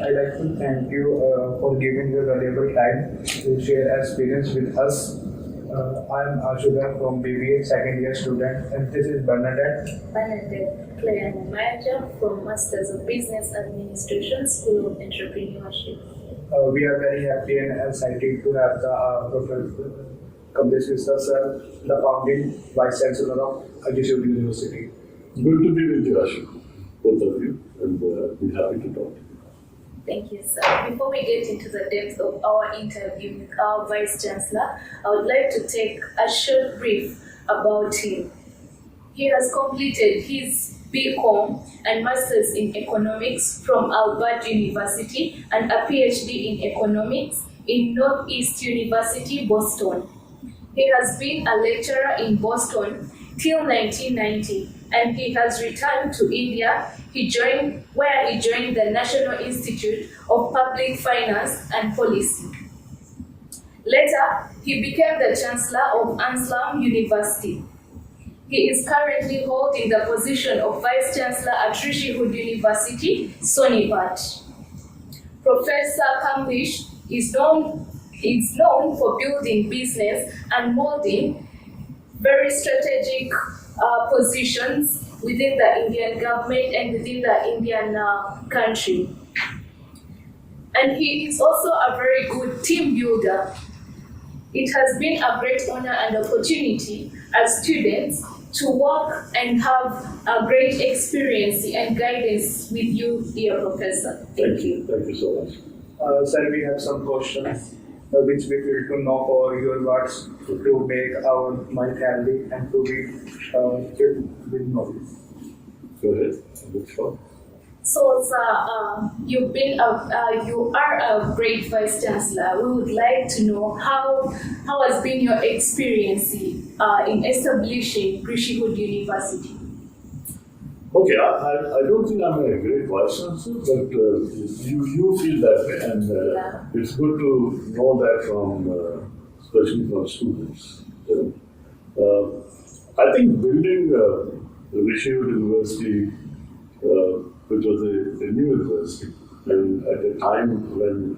I'd like to thank you for giving your valuable time to share experience with us. I'm Ashu from BBA second year student, and this is Bernadette. Bernadette, Namayanja from Masters of Business Administration, School of Entrepreneurship. We are very happy and excited to have the Professor Kamlesh Misra sir, the founding Vice Chancellor of Rishihood University. Good to be with you, Ashu, both of you, and be happy to talk to you. Thank you, sir. Before we get into the depth of our interview with our Vice Chancellor, I would like to take a short brief about him. He has completed his BCom and Masters in Economics from Albert University and a PhD in Economics in Northeast University, Boston. He has been a lecturer in Boston till 1990, and he has returned to India. Where he joined the National Institute of Public Finance and Policy. Later, he became the Chancellor of Anslam University. He is currently holding the position of Vice Chancellor at Rishihood University, Sonipat. Professor Kamlesh is known for building business and molding very strategic positions within the Indian government and within the Indian country. And he is also a very good team builder. It has been a great honor and opportunity as students to work and have a great experience and guidance with you, dear Professor. Thank you. Thank you so much. Sir, we have some questions which we feel to know for your words to make my family and to be filled with knowledge. Go ahead. Look for. So, sir, you are a great Vice Chancellor. We would like to know how has been your experience in establishing Rishihood University. Okay, I don't think I'm a great Vice Chancellor, but you feel that way, and it's good to know that especially from students. I think building Rishihood University, which was a new university, and at a time when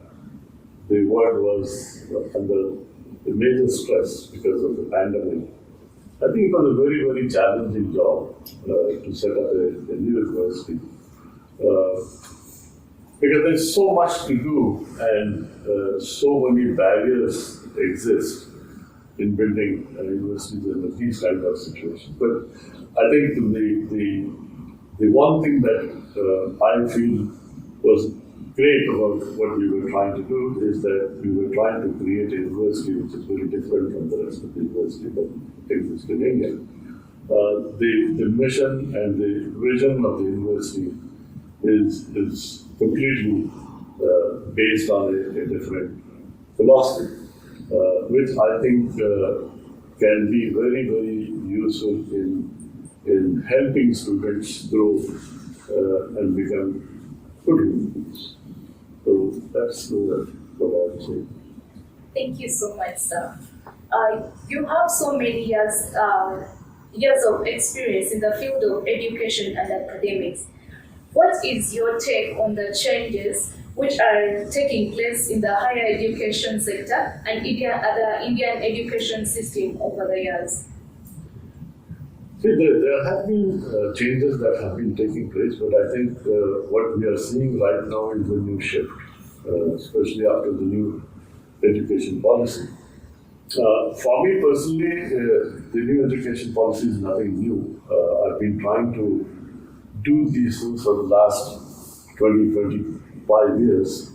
the world was under a major stress because of the pandemic, I think it was a very, very challenging job to set up a new university. Because there's so much to do and so many barriers exist in building universities in these kind of situations. But I think the one thing that I feel was great about what we were trying to do is that we were trying to create a university which is very different from the rest of the university that exists in India. The mission and the vision of the university is completely based on a different philosophy, which I think can be very, very useful in helping students grow and become good human beings. So that's what I would say. Thank you so much, sir. You have so many years of experience in the field of education and academics. What is your take on the changes which are taking place in the higher education sector and the Indian education system over the years? See, there have been changes that have been taking place, but I think what we are seeing right now is a new shift, especially after the new education policy. For me personally, the new education policy is nothing new. I've been trying to do these things for the last 20, 25 years,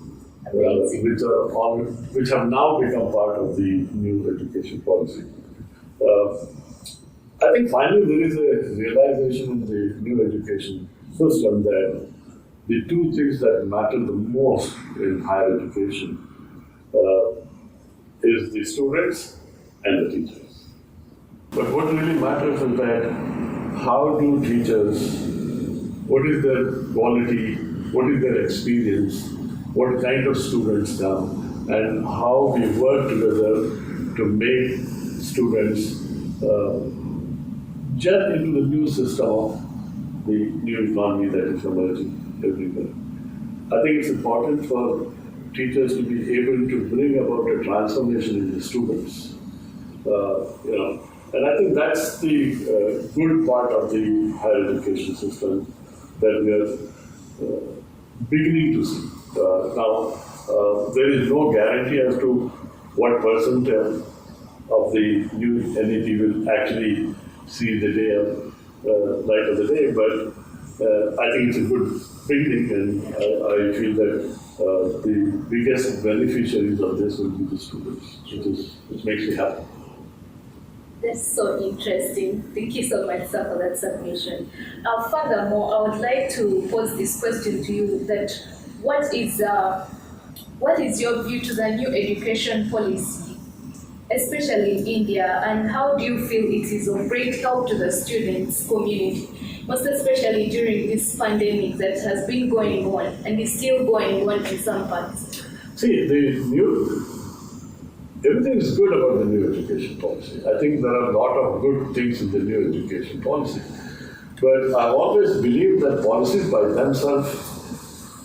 which have now become part of the new education policy. I think finally there is a realization in the new education system that the two things that matter the most in higher education is the students and the teachers. But what really matters is that how do teachers, what is their quality, what is their experience, what kind of students come, and how we work together to make students get into the new system of the new economy that is emerging everywhere. I think it's important for teachers to be able to bring about a transformation in the students. And I think that's the good part of the higher education system that we are beginning to see. There is no guarantee as to what percent of the new NEP will actually see the day of light of the day, but I think it's a good beginning, and I feel that the biggest beneficiaries of this will be the students, which makes me happy. That's so interesting. Thank you so much, sir, for that submission. Furthermore, I would like to pose this question to you: that what is your view to the new education policy, especially in India, and how do you feel it is of great help to the students community, most especially during this pandemic that has been going on and is still going on in some parts? See, everything is good about the new education policy. I think there are a lot of good things in the new education policy. But I've always believed that policies by themselves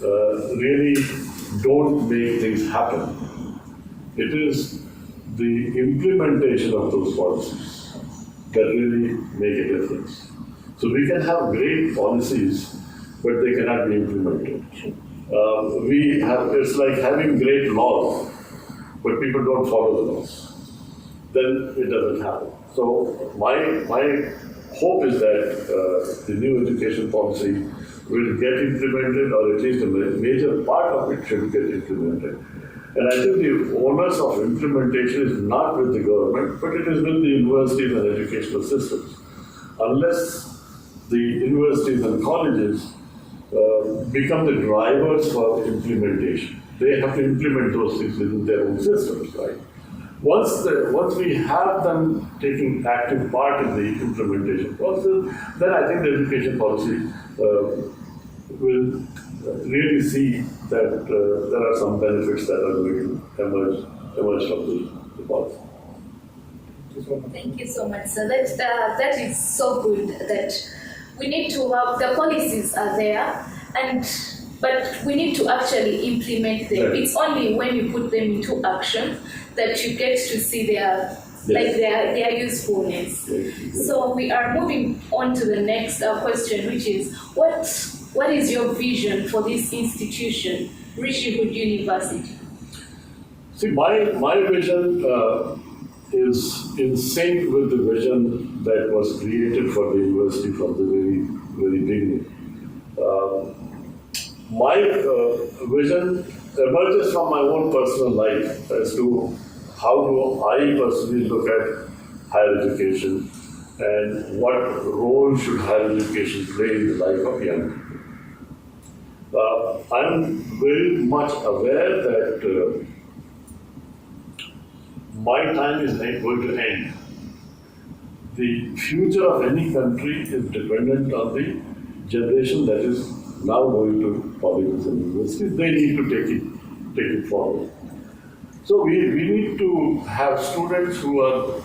really don't make things happen. It is the implementation of those policies that really make a difference. So we can have great policies, but they cannot be implemented. It's like having great laws, but people don't follow the laws. Then it doesn't happen. So my hope is that the new education policy will get implemented, or at least a major part of it should get implemented. And I think the onus of implementation is not with the government, but it is with the universities and educational systems. Unless the universities and colleges become the drivers for implementation, they have to implement those things within their own systems, right? Once we have them taking active part in the implementation process, then I think the education policy will really see that there are some benefits that are going to emerge from the policy. Thank you so much, sir. That is so good that we need to have the policies are there, but we need to actually implement them. Right. It's only when you put them into action that you get to see their usefulness. Yes. So we are moving on to the next question, which is what is your vision for this institution, Rishihood University? See, my vision is in sync with the vision that was created for the university from the very beginning. My vision emerges from my own personal life as to how do I personally look at higher education and what role should higher education play in the life of young people. I'm very much aware that my time is going to end. The future of any country is dependent on the generation that is now going to colleges and universities. They need to take it forward. So we need to have students who are,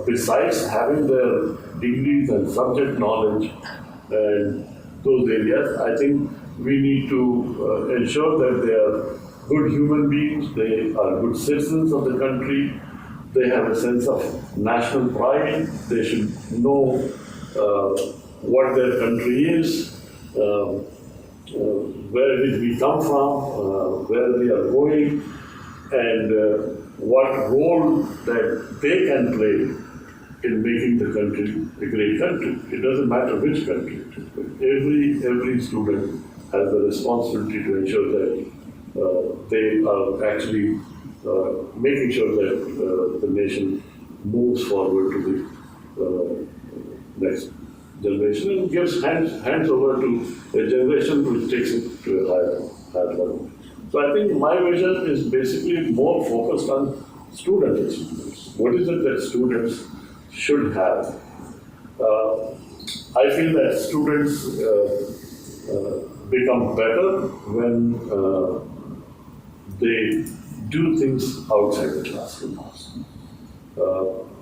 besides having their degrees and subject knowledge and those areas, I think we need to ensure that they are good human beings, they are good citizens of the country, they have a sense of national pride, they should know what their country is, where did we come from, where we are going, and what role that they can play in making the country a great country. It doesn't matter which country it is, but every student has the responsibility to ensure that they are actually making sure that the nation moves forward to the next generation and gives hands over to a generation which takes it to a higher level. So I think my vision is basically more focused on student experience. What is it that students should have? I feel that students become better when they do things outside the classroom.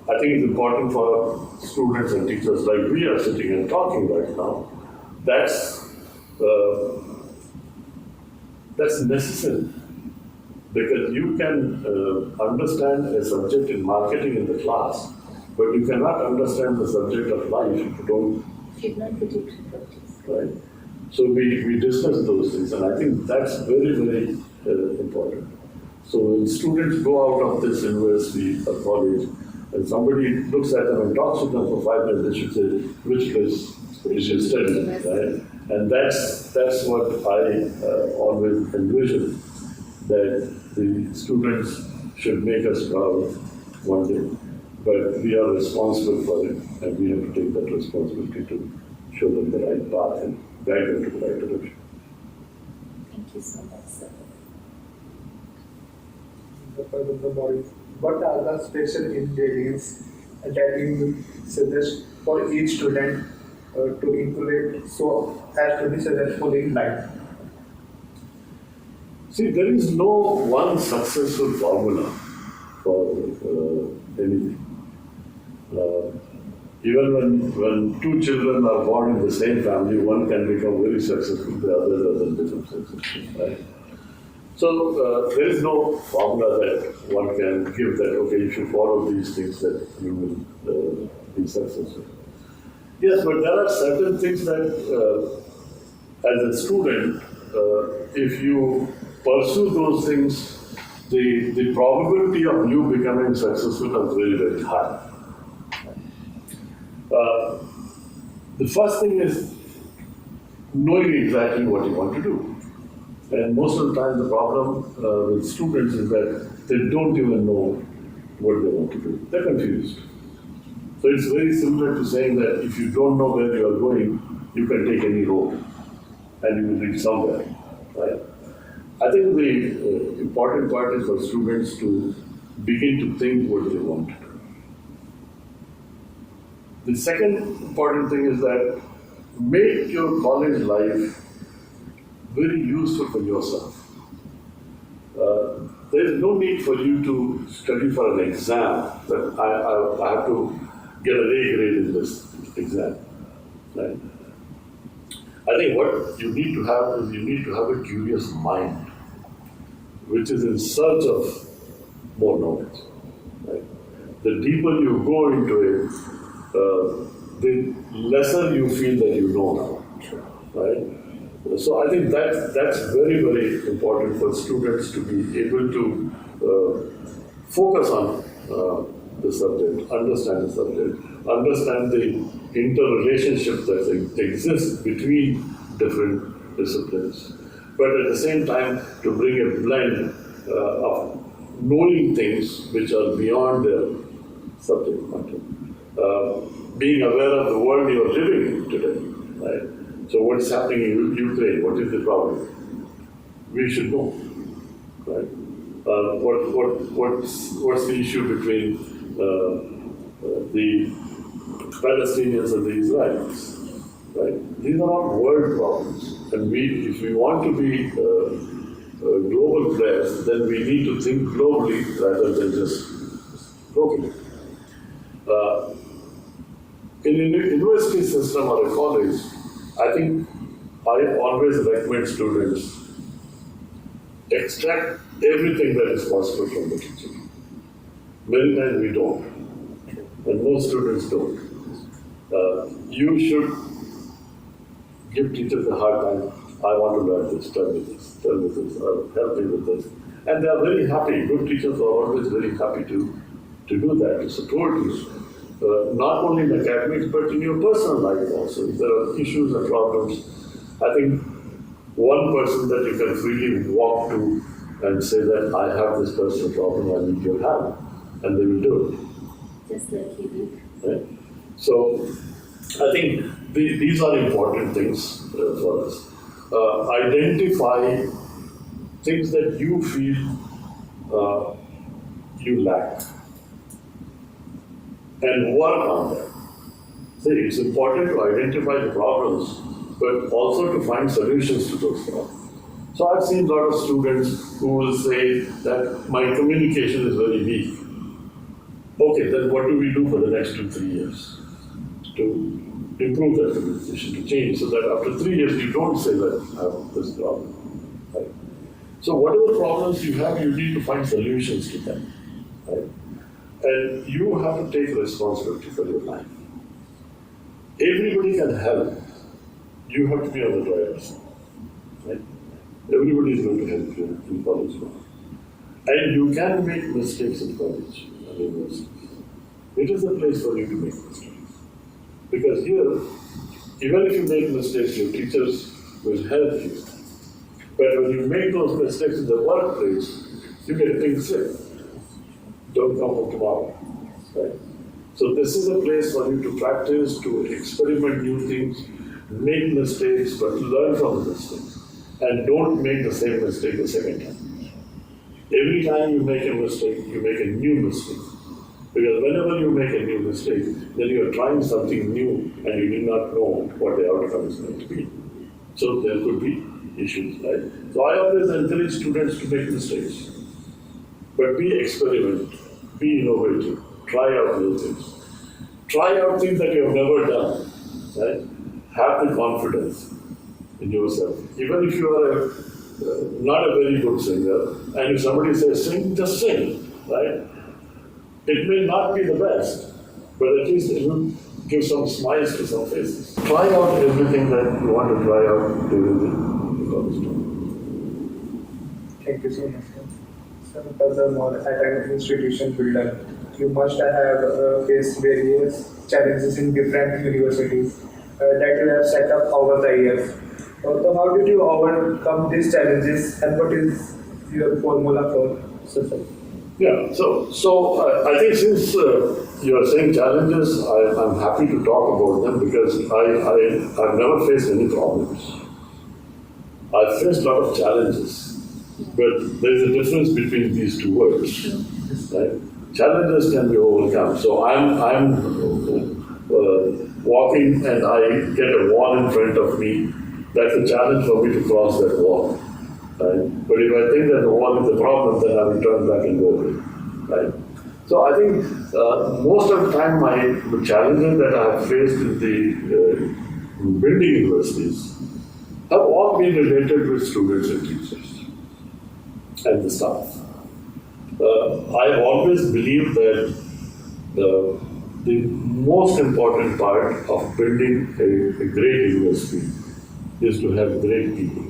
I think it's important for students and teachers like we are sitting and talking right now. That's That's necessary because you can understand a subject in marketing in the class, but you cannot understand the subject of life if you don't. If not put it to practice. Right. So we discuss those things, and I think that's very, very important. So when students go out of this university or college, and somebody looks at them and talks with them for 5 minutes, they should say, which place you should study, right? And that's what I always envision, that the students should make us proud one day, but we are responsible for it, and we have to take that responsibility to show them the right path and guide them to the right direction. Thank you so much, sir. What are the special ingredients that you will suggest for each student to inculcate so as to be successful in life? See, there is no one successful formula for anything. Even when two children are born in the same family, one can become very successful, the other doesn't become successful, right? So there is no formula that one can give that, okay, if you follow these things that you will be successful. Yes, but there are certain things that as a student, if you pursue those things, the probability of you becoming successful is very, very high. The first thing is knowing exactly what you want to do. And most of the time the problem with students is that they don't even know what they want to do. They're confused. So it's very similar to saying that if you don't know where you are going, you can take any road and you will reach somewhere, right? I think the important part is for students to begin to think what they want to do. The second important thing is that make your college life very useful for yourself. There is no need for you to study for an exam that I have to get an A grade in this exam. Right? I think what you need to have is you need to have a curious mind, which is in search of more knowledge. Right? The deeper you go into it, the lesser you feel that you know now. Right? So I think that's very, very important for students to be able to focus on the subject, understand the subject, understand the interrelationship that exists between different disciplines. But at the same time, to bring a blend of knowing things which are beyond their subject matter. Being aware of the world you are living in today, right? So what is happening in Ukraine? What is the problem? We should know, right? What's the issue between the Palestinians and the Israelis, right? These are all world problems, and if we want to be global players, then we need to think globally rather than just locally. In a university system or a college, I think I always recommend students extract everything that is possible from the teacher. Many times we don't, and most students don't. You should give teachers a hard time. I want to learn this, tell me this, help me with this. And they are very happy. Good teachers are always very happy to do that, to support you. Not only in academics, but in your personal life also. If there are issues or problems, I think one person that you can freely walk to and say that I have this personal problem, I need your help, and they will do it. Just like you did. Right? So I think these are important things for us. Identify things that you feel you lack and work on them. See, it's important to identify the problems, but also to find solutions to those problems. So I've seen a lot of students who will say that my communication is very weak. Okay, then what do we do for the next 2-3 years to improve that communication, to change, so that after 3 years you don't say that I have this problem. Right? So whatever problems you have, you need to find solutions to them. Right? And you have to take responsibility for your life. Everybody can help. You have to be on the driver's side. Right? Everybody is going to help you in college now. And you can make mistakes in college and university. It is a place for you to make mistakes. Because here, even if you make mistakes, your teachers will help you. But when you make those mistakes in the workplace, you get things sick. Don't come home tomorrow. Right? So this is a place for you to practice, to experiment new things, make mistakes, but learn from the mistakes. And don't make the same mistake the second time. Every time you make a mistake, you make a new mistake. Because whenever you make a new mistake, then you are trying something new and you do not know what the outcome is going to be. So there could be issues, right? So I always encourage students to make mistakes. But be experiment, be innovative, try out new things. Try out things that you have never done, right? Have the confidence in yourself. Even if you are not a very good singer, and if somebody says sing, just sing, right? It may not be the best, but at least it will give some smiles to some faces. Try out everything that you want to try out during the college time. Thank you so much, sir. So, furthermore, at an institution builder, you must have faced various challenges in different universities that you have set up over the years. So, how did you overcome these challenges, and what is your formula for success? Yeah, so I think since you are saying challenges, I'm happy to talk about them because I've never faced any problems. I've faced a lot of challenges, but there's a difference between these two words, right? Challenges can be overcome. So I'm walking and I get a wall in front of me. That's a challenge for me to cross that wall. Right? But if I think that the wall is a problem, then I will turn back and go away. Right? So I think most of the time the challenges that I have faced in the building universities have all been related with students and teachers and the staff. I always believe that the most important part of building a great university is to have great people.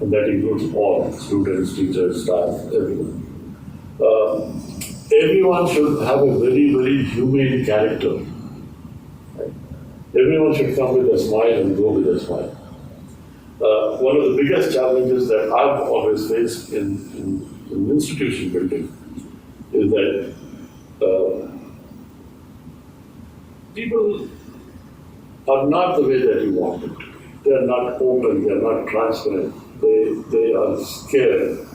And that includes all students, teachers, staff, everyone. Everyone should have a very, very humane character. Right? Everyone should come with a smile and go with a smile. One of the biggest challenges that I've always faced in institution building is that people are not the way that you want them to be. They are not open, they are not transparent. They are scared,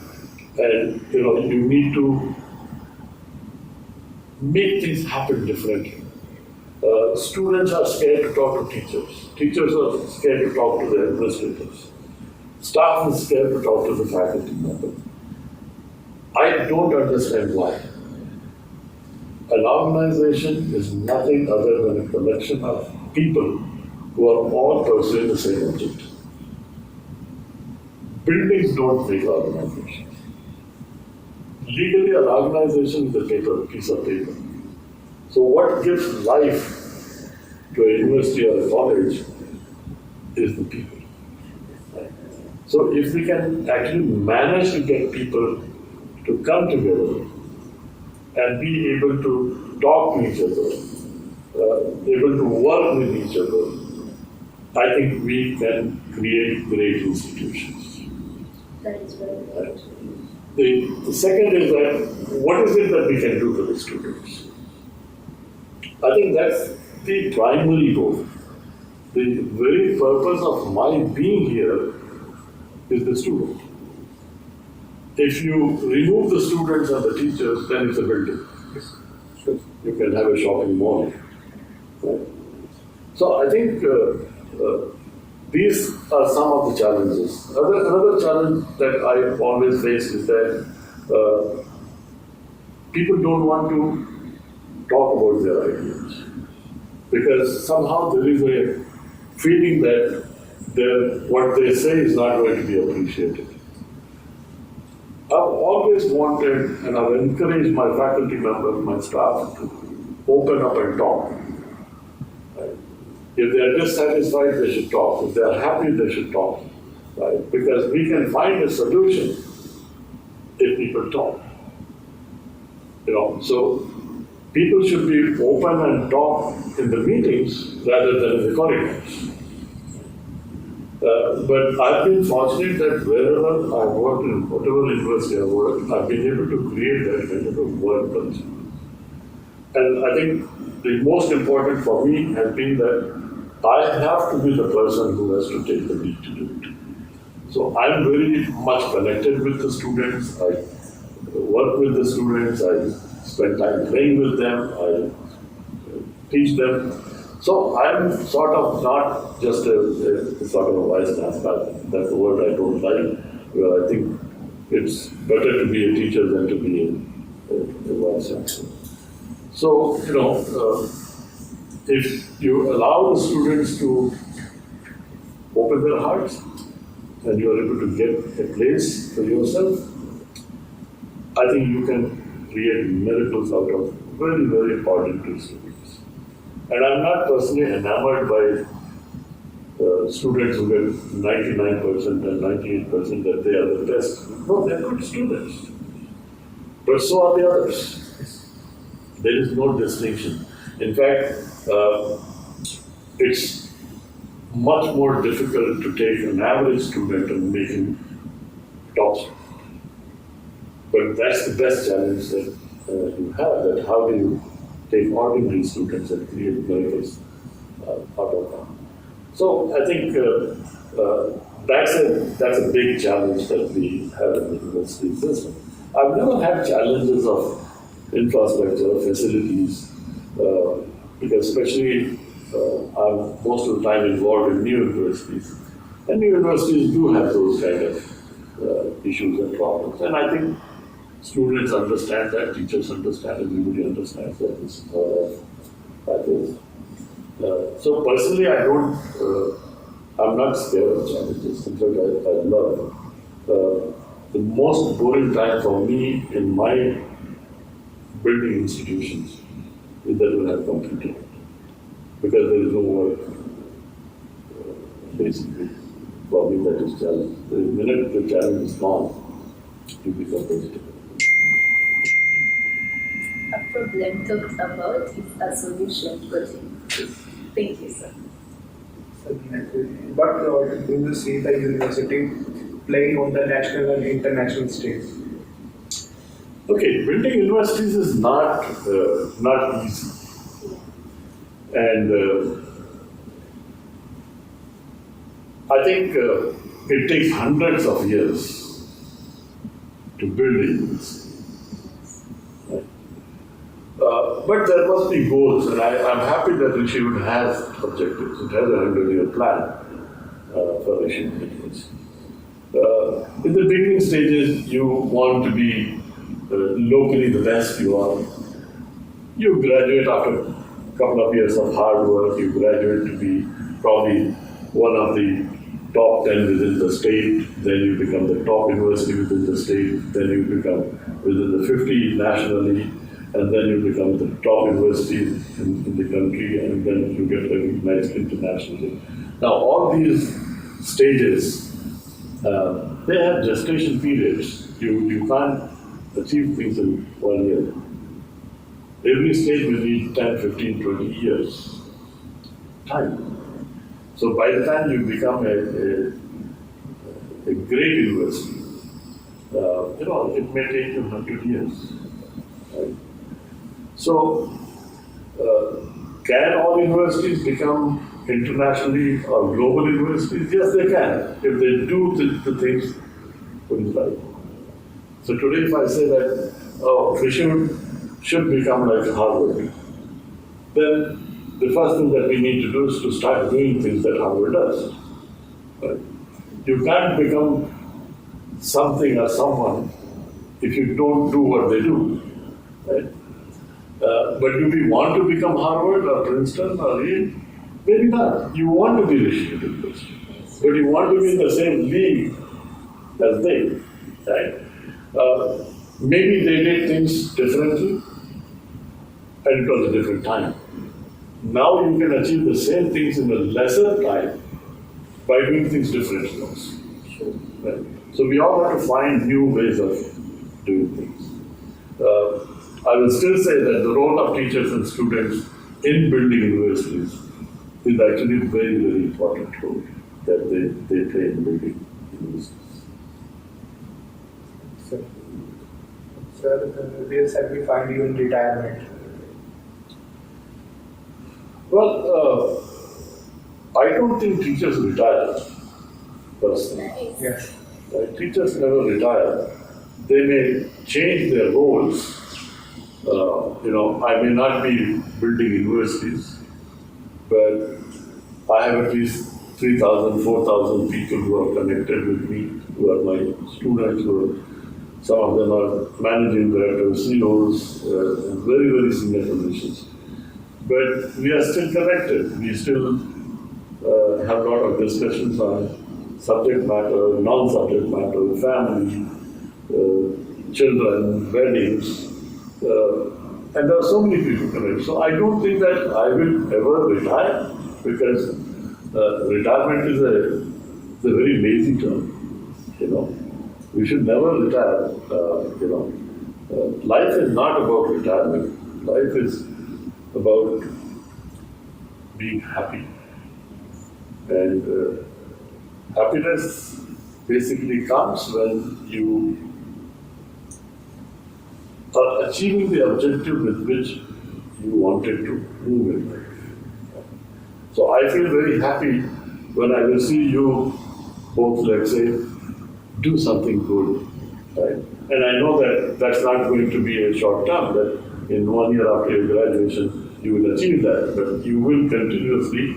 and you need to make things happen differently. Students are scared to talk to teachers. Teachers are scared to talk to the administrators. Staff is scared to talk to the faculty members. I don't understand why. An organization is nothing other than a collection of people who are all pursuing the same objective. Buildings don't make organizations. Legally, an organization is a piece of paper. So what gives life to a university or a college is the people. So if we can actually manage to get people to come together and be able to talk to each other, able to work with each other, I think we can create great institutions. That is very good. The second is that what is it that we can do for the students? I think that's the primary goal. The very purpose of my being here is the student. If you remove the students and the teachers, then it's a building. You can have a shopping mall. Right? So I think these are some of the challenges. Another challenge that I always face is that people don't want to talk about their ideas because somehow there is a feeling that what they say is not going to be appreciated. always wanted and I've encouraged my faculty members, my staff to open up and talk. Right? If they are dissatisfied, they should talk. If they are happy, they should talk. Right? Because we can find a solution if people talk. So people should be open and talk in the meetings rather than in the corridors. But I've been fortunate that wherever I've worked, in whatever university I've worked, I've been able to create that kind of a work culture. And I think the most important for me has been that I have to be the person who has to take the lead to do it. So I'm very much connected with the students. I work with the students. I spend time playing with them. I teach them. So I'm sort of not just a sort of a vice chancellor. That's the word I don't like. Well, I think it's better to be a teacher than to be a vice chancellor. So, if you allow the students to open their hearts and you are able to get a place for yourself, I think you can create miracles out of very, very ordinary students. And I'm not personally enamored by students who get 99% and 98% that they are the best. No, they're good students. But so are the others. There is no distinction. In fact, it's much more difficult to take an average student and make him top. But that's the best challenge that you have, that how do you take ordinary students and create miracles out of them. So I think that's a big challenge that we have in the university system. I've never had challenges of infrastructure, facilities, because especially I'm most of the time involved in new universities. And new universities do have those kind of issues and problems. And I think students understand that, teachers understand, everybody understands that this is how that is. So personally, I'm not scared of challenges. In fact, I love the most boring time for me in my building institutions is that when I've completed. Because there is no work, basically, for me that is challenge. The minute the challenge is gone, you become vegetable. A problem talked about is a solution gotten. Thank you, sir. But do you see the university playing on the national and international stage? Okay, building universities is not easy. And I think it takes hundreds of years to build a university. Right? But there must be goals, and I'm happy that Rishihood has objectives. It has a 100-year plan for Rishihood University. In the beginning stages, you want to be locally the best you are. You graduate after a couple of years of hard work, you graduate to be probably one of the top 10 within the state, then you become the top university within the state, then you become within the 50 nationally, and then you become the top university in the country, and then you get recognized internationally. Now, all these stages, they have gestation periods. You can't achieve things in 1 year. Every stage will need 10, 15, 20 years time. So by the time you become a great university, it may take you 100 years. Right? So, can all universities become internationally or global universities? Yes, they can, if they do the things put in right. So today, if I say that Rishihood should become like Harvard, then the first thing that we need to do is to start doing things that Harvard does. Right? You can't become something or someone if you don't do what they do. Right? But do we want to become Harvard or Princeton or Yale? Maybe not. You want to be Rishihood University, but you want to be in the same league as they. Right? Maybe they did things differently, and it was a different time. Now you can achieve the same things in a lesser time by doing things differently also. Right? So we all have to find new ways of doing things. I will still say that the role of teachers and students in building universities is actually a very, very important role that they play in building universities. Sir, where shall we find you in retirement? Well, I don't think teachers retire, personally. Nice. Yes. Teachers never retire. They may change their roles. I may not be building universities, but I have at least 3,000, 4,000 people who are connected with me, who are my students, some of them are managing directors, CEOs, in very, very senior positions. But we are still connected. We still have a lot of discussions on subject matter, non-subject matter, family, children, weddings, and there are so many people connected. So I don't think that I will ever retire, because retirement is a very lazy term. We should never retire. Life is not about retirement. Life is about being happy. And happiness basically comes when you are achieving the objective with which you wanted to move in life. So I feel very happy when I will see you both, let's say, do something good. Right? And I know that that's not going to be a short term, that in 1 year after your graduation, you will achieve that, but you will continuously,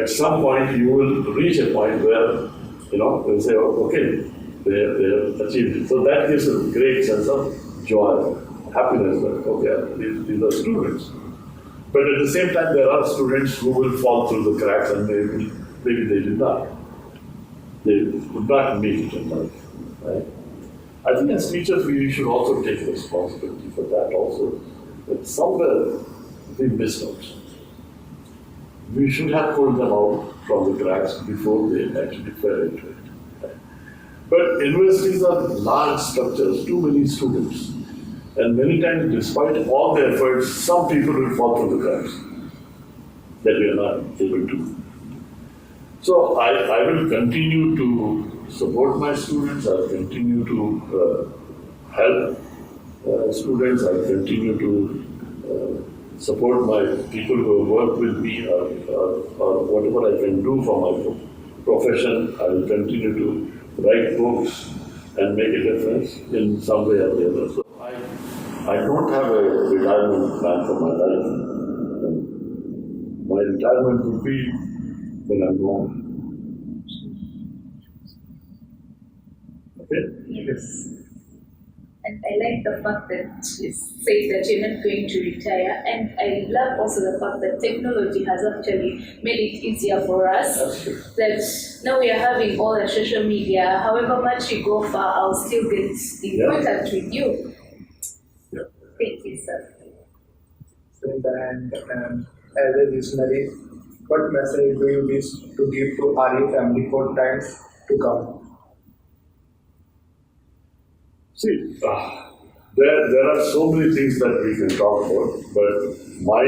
at some point, you will reach a point where, they'll say, oh, okay, they have achieved it. So that gives a great sense of joy, happiness, that, okay, these are students. But at the same time, there are students who will fall through the cracks, and maybe they did not. They would not make it in life. Right? I think as teachers, we should also take responsibility for that also. That somewhere we missed out. We should have pulled them out from the cracks before they actually fell into it. Right? But universities are large structures, too many students. And many times, despite all the efforts, some people will fall through the cracks that we are not able to. So I will continue to support my students. I'll continue to help students. I'll continue to support my people who work with me, or whatever I can do for my profession. I will continue to write books and make a difference in some way or the other. So I don't have a retirement plan for my life. My retirement would be when I'm gone. Okay? Yes. And I like the fact that you say that you're not going to retire. And I love also the fact that technology has actually made it easier for us. That now we are having all the social media. However much you go far, I'll still get in contact with you. Yeah. Thank you, sir. So in the end, as a visionary, what message do you wish to give to RE family for times to come? See, there are so many things that we can talk about, but my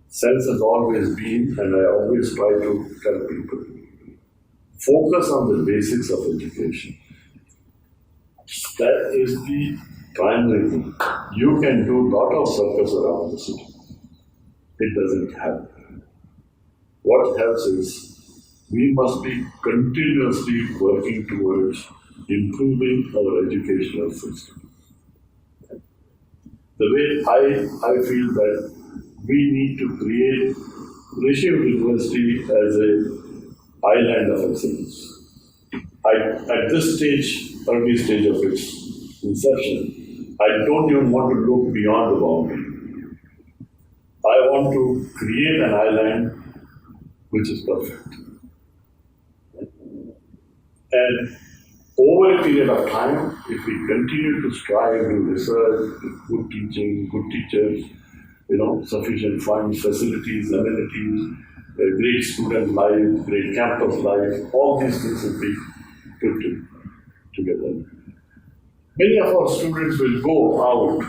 sense has always been, and I always try to tell people, focus on the basics of education. That is the primary thing. You can do a lot of circus around the city. It doesn't help. What helps is we must be continuously working towards improving our educational system. The way I feel that we need to create Rishihood University as an island of excellence. At this stage, early stage of its inception, I don't even want to look beyond the boundary. I want to create an island which is perfect. And over a period of time, if we continue to strive to research, good teaching, good teachers, sufficient funds, facilities, amenities, a great student life, great campus life, all these things will be put together. Many of our students will go out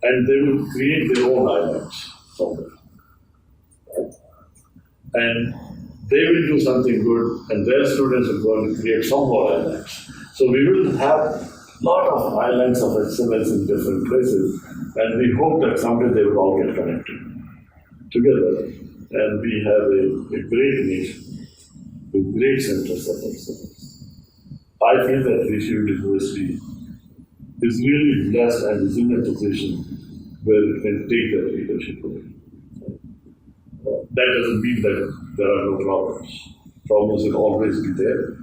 and they will create their own islands somewhere. And they will do something good, and their students will go and create some more islands. So we will have a lot of islands of excellence in different places, and we hope that someday they will all get connected together, and we have a great nation with great centers of excellence. I feel that Rishihood University is really blessed and is in a position where it can take that leadership role. That doesn't mean that there are no problems. Problems will always be there.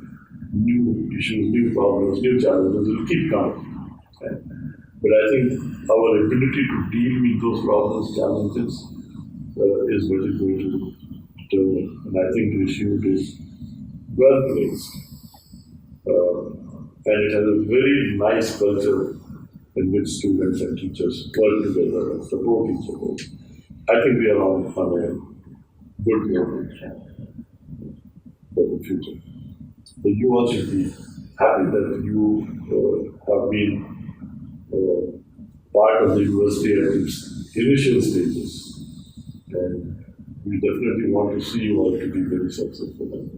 New issues, new problems, new challenges will keep coming. Okay? But I think our ability to deal with those problems, challenges, is what is going to determine. And I think Rishihood is well placed. And it has a very nice culture in which students and teachers work together and support each other. I think we are on a good note for the future. So you all should be happy that you have been part of the university at its initial stages. And we definitely want to see you all to be very successful.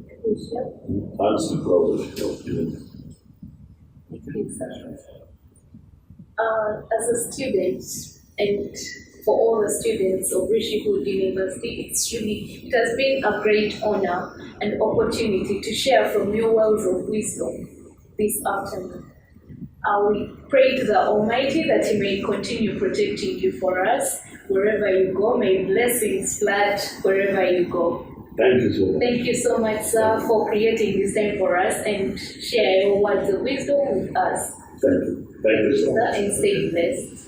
I'm still proud of you. As a student, and for all the students of Rishihood University, it has been a great honor and opportunity to share from your wells of wisdom this afternoon. We pray to the Almighty that He may continue protecting you for us wherever you go. May blessings flood wherever you go. Thank you so much. Thank you so much, sir, for creating this time for us and share your words of wisdom with us. Thank you. Thank you so much. And stay blessed.